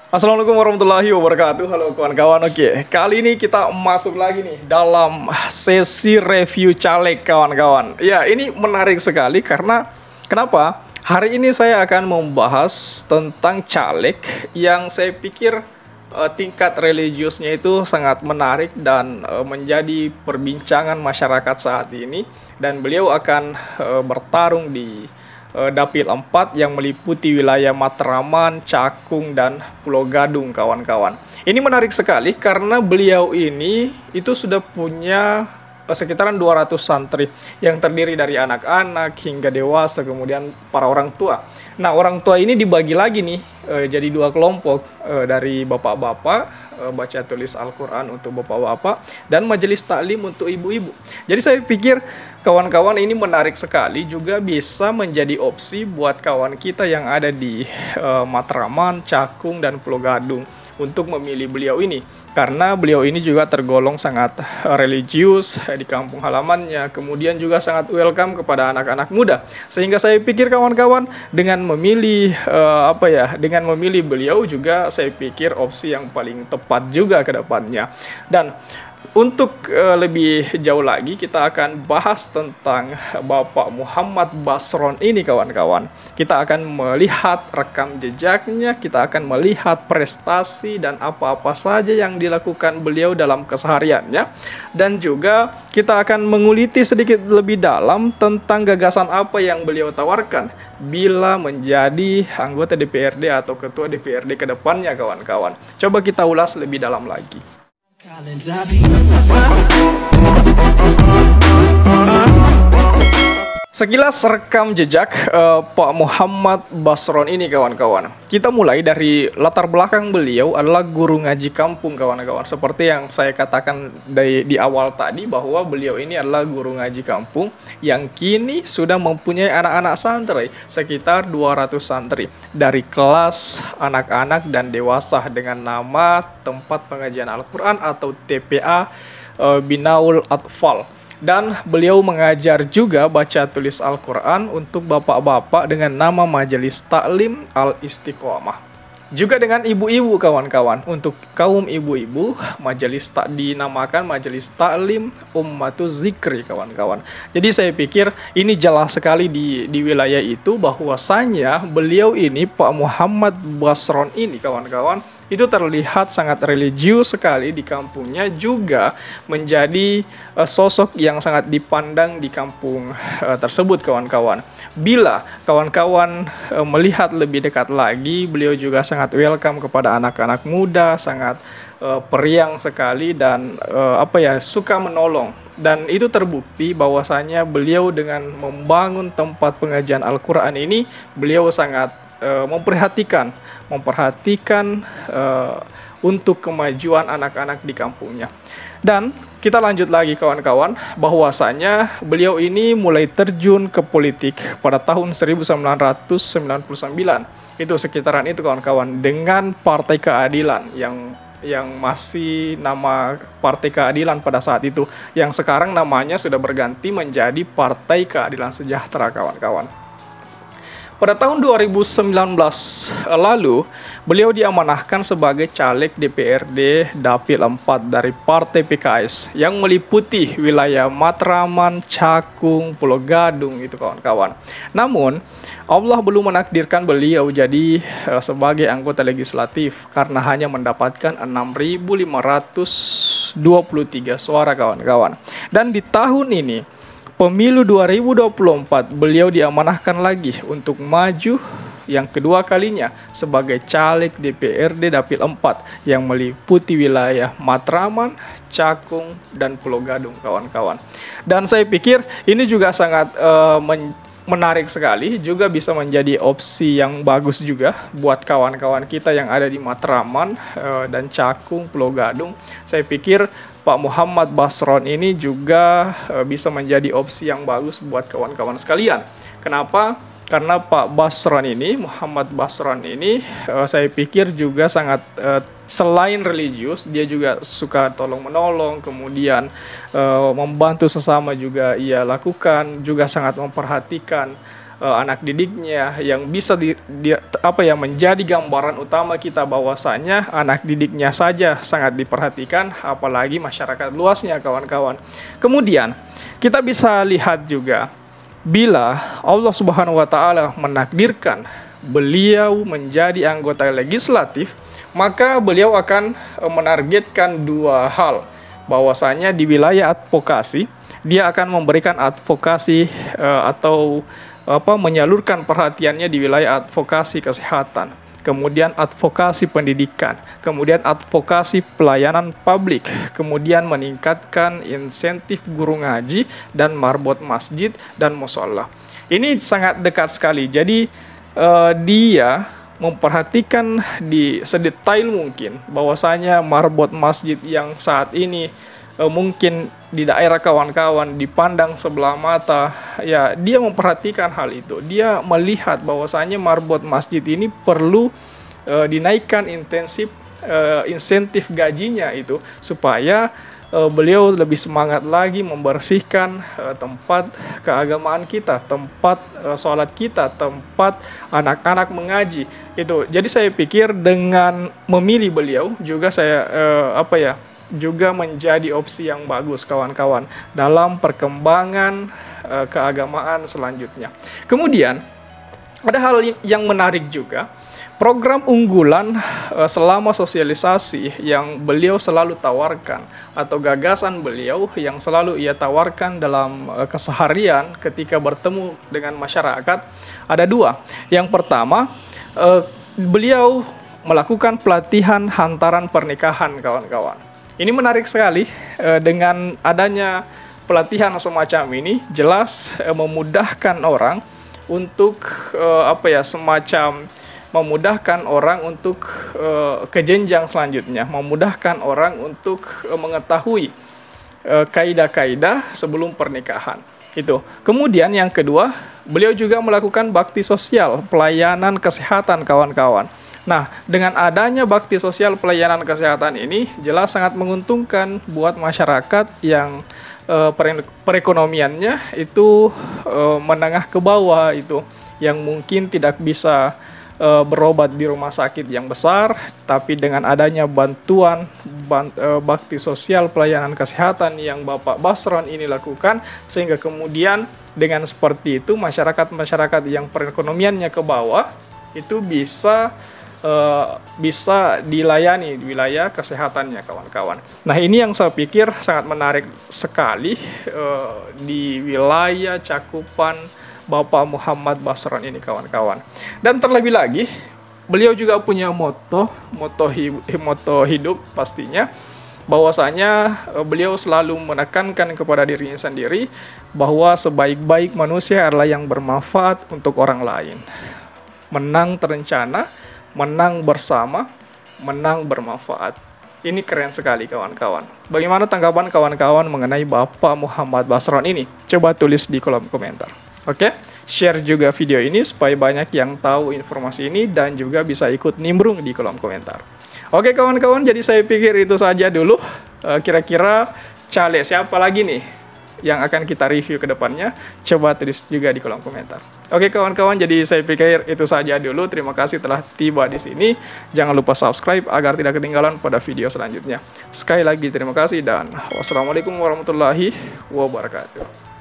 Assalamualaikum warahmatullahi wabarakatuh. Halo kawan-kawan. Oke, kali ini kita masuk lagi nih dalam sesi review caleg kawan-kawan. Ya, ini menarik sekali karena kenapa? Hari ini saya akan membahas tentang caleg yang saya pikir tingkat religiusnya itu sangat menarik dan menjadi perbincangan masyarakat saat ini, dan beliau akan bertarung di Dapil 4 yang meliputi wilayah Matraman, Cakung, dan Pulau Gadung kawan-kawan. Ini menarik sekali karena beliau ini itu sudah punya sekitaran 200 santri yang terdiri dari anak-anak hingga dewasa, kemudian para orang tua. Nah, orang tua ini dibagi lagi nih jadi dua kelompok, dari bapak-bapak baca tulis Al-Quran untuk bapak-bapak dan majelis taklim untuk ibu-ibu. Jadi saya pikir kawan-kawan ini menarik sekali, juga bisa menjadi opsi buat kawan kita yang ada di Matraman, Cakung, dan Pulau Gadung untuk memilih beliau ini, karena beliau ini juga tergolong sangat religius di kampung halamannya, kemudian juga sangat welcome kepada anak-anak muda. Sehingga saya pikir kawan-kawan dengan memilih dengan memilih beliau juga saya pikir opsi yang paling tepat juga ke depannya. Dan untuk lebih jauh lagi kita akan bahas tentang Bapak Muhammad Basron ini kawan-kawan. Kita akan melihat rekam jejaknya, kita akan melihat prestasi dan apa-apa saja yang dilakukan beliau dalam kesehariannya. Dan juga kita akan menguliti sedikit lebih dalam tentang gagasan apa yang beliau tawarkan bila menjadi anggota DPRD atau ketua DPRD ke depannya kawan-kawan. Coba kita ulas lebih dalam lagi. Sekilas rekam jejak Pak Muhammad Basron ini kawan-kawan. Kita mulai dari latar belakang beliau adalah guru ngaji kampung kawan-kawan. Seperti yang saya katakan di awal tadi, bahwa beliau ini adalah guru ngaji kampung yang kini sudah mempunyai anak-anak santri sekitar 200 santri dari kelas anak-anak dan dewasa dengan nama Tempat Pengajian Al-Quran atau TPA Binaul Atfal. Dan beliau mengajar juga baca tulis Al-Quran untuk bapak-bapak dengan nama Majelis Taklim Al-Istiqomah. Juga dengan ibu-ibu kawan-kawan. Untuk kaum ibu-ibu, dinamakan Majelis Taklim Ummatuz Zikri kawan-kawan. Jadi saya pikir ini jelas sekali di wilayah itu bahwasanya beliau ini, Pak Muhammad Basron ini kawan-kawan, itu terlihat sangat religius sekali di kampungnya, juga menjadi sosok yang sangat dipandang di kampung tersebut kawan-kawan. Bila kawan-kawan melihat lebih dekat lagi, beliau juga sangat welcome kepada anak-anak muda, sangat periang sekali dan suka menolong. Dan itu terbukti bahwasanya beliau dengan membangun tempat pengajian Al-Quran ini, beliau sangat memperhatikan untuk kemajuan anak-anak di kampungnya. Dan kita lanjut lagi kawan-kawan, bahwasanya beliau ini mulai terjun ke politik pada tahun 1999. Itu sekitaran itu kawan-kawan, dengan Partai Keadilan yang masih nama Partai Keadilan pada saat itu, yang sekarang namanya sudah berganti menjadi Partai Keadilan Sejahtera kawan-kawan. Pada tahun 2019 lalu, beliau diamanahkan sebagai caleg DPRD Dapil 4 dari Partai PKS yang meliputi wilayah Matraman, Cakung, Pulau Gadung itu kawan-kawan. Namun, Allah belum menakdirkan beliau jadi sebagai anggota legislatif karena hanya mendapatkan 6.523 suara kawan-kawan. Dan di tahun ini, Pemilu 2024, beliau diamanahkan lagi untuk maju yang kedua kalinya sebagai caleg DPRD Dapil 4 yang meliputi wilayah Matraman, Cakung, dan Pulau Gadung kawan-kawan. Dan saya pikir ini juga sangat menarik sekali, juga bisa menjadi opsi yang bagus juga buat kawan-kawan kita yang ada di Matraman dan Cakung, Pulau Gadung. Saya pikir Pak Muhammad Basron ini juga bisa menjadi opsi yang bagus buat kawan-kawan sekalian. Kenapa? Karena Pak Basron ini, Muhammad Basron ini, saya pikir juga sangat selain religius, dia juga suka tolong-menolong, kemudian membantu sesama juga ia lakukan, juga sangat memperhatikan anak didiknya, yang bisa menjadi gambaran utama kita bahwasanya anak didiknya saja sangat diperhatikan, apalagi masyarakat luasnya, kawan-kawan. Kemudian kita bisa lihat juga bila Allah Subhanahu wa taala menakdirkan beliau menjadi anggota legislatif, maka beliau akan menargetkan dua hal, bahwasanya di wilayah advokasi dia akan memberikan advokasi atau menyalurkan perhatiannya di wilayah advokasi kesehatan, kemudian advokasi pendidikan, kemudian advokasi pelayanan publik, kemudian meningkatkan insentif guru ngaji dan marbot masjid dan musola. Ini sangat dekat sekali. Jadi dia memperhatikan di sedetail mungkin bahwasanya marbot masjid yang saat ini mungkin di daerah kawan-kawan dipandang sebelah mata, ya dia memperhatikan hal itu. Dia melihat bahwasanya marbot masjid ini perlu dinaikkan insentif gajinya itu, supaya beliau lebih semangat lagi membersihkan tempat keagamaan kita, tempat sholat kita, tempat anak-anak mengaji itu. Jadi saya pikir dengan memilih beliau juga saya juga menjadi opsi yang bagus, kawan-kawan, dalam perkembangan keagamaan selanjutnya. Kemudian ada hal yang menarik juga, program unggulan selama sosialisasi yang beliau selalu tawarkan, atau gagasan beliau yang selalu ia tawarkan dalam keseharian ketika bertemu dengan masyarakat, ada dua. Yang pertama, beliau melakukan pelatihan hantaran pernikahan, kawan-kawan. Ini menarik sekali, dengan adanya pelatihan semacam ini jelas memudahkan orang untuk semacam memudahkan orang untuk ke jenjang selanjutnya, memudahkan orang untuk mengetahui kaidah-kaidah sebelum pernikahan itu. Kemudian yang kedua, beliau juga melakukan bakti sosial, pelayanan kesehatan, kawan-kawan. Nah, dengan adanya bakti sosial pelayanan kesehatan ini jelas sangat menguntungkan buat masyarakat yang perekonomiannya itu menengah ke bawah itu, yang mungkin tidak bisa berobat di rumah sakit yang besar, tapi dengan adanya bantuan bakti sosial pelayanan kesehatan yang Bapak Basron ini lakukan, sehingga kemudian dengan seperti itu masyarakat yang perekonomiannya ke bawah itu bisa dilayani di wilayah kesehatannya, kawan-kawan. Nah, ini yang saya pikir sangat menarik sekali di wilayah cakupan Bapak Muhammad Basron ini, kawan-kawan. Dan terlebih lagi, beliau juga punya moto hidup pastinya, bahwasanya beliau selalu menekankan kepada dirinya sendiri bahwa sebaik-baik manusia adalah yang bermanfaat untuk orang lain. Menang terencana, menang bersama, menang bermanfaat. Ini keren sekali, kawan-kawan. Bagaimana tanggapan kawan-kawan mengenai Bapak Muhammad Basron ini? Coba tulis di kolom komentar. Oke, share juga video ini supaya banyak yang tahu informasi ini dan juga bisa ikut nimbrung di kolom komentar. Oke, kawan-kawan, jadi saya pikir itu saja dulu. Kira-kira caleg siapa lagi nih yang akan kita review ke depannya? Coba tulis juga di kolom komentar. Oke, kawan-kawan, jadi saya pikir itu saja dulu. Terima kasih telah tiba di sini. Jangan lupa subscribe agar tidak ketinggalan pada video selanjutnya. Sekali lagi terima kasih dan wassalamualaikum warahmatullahi wabarakatuh.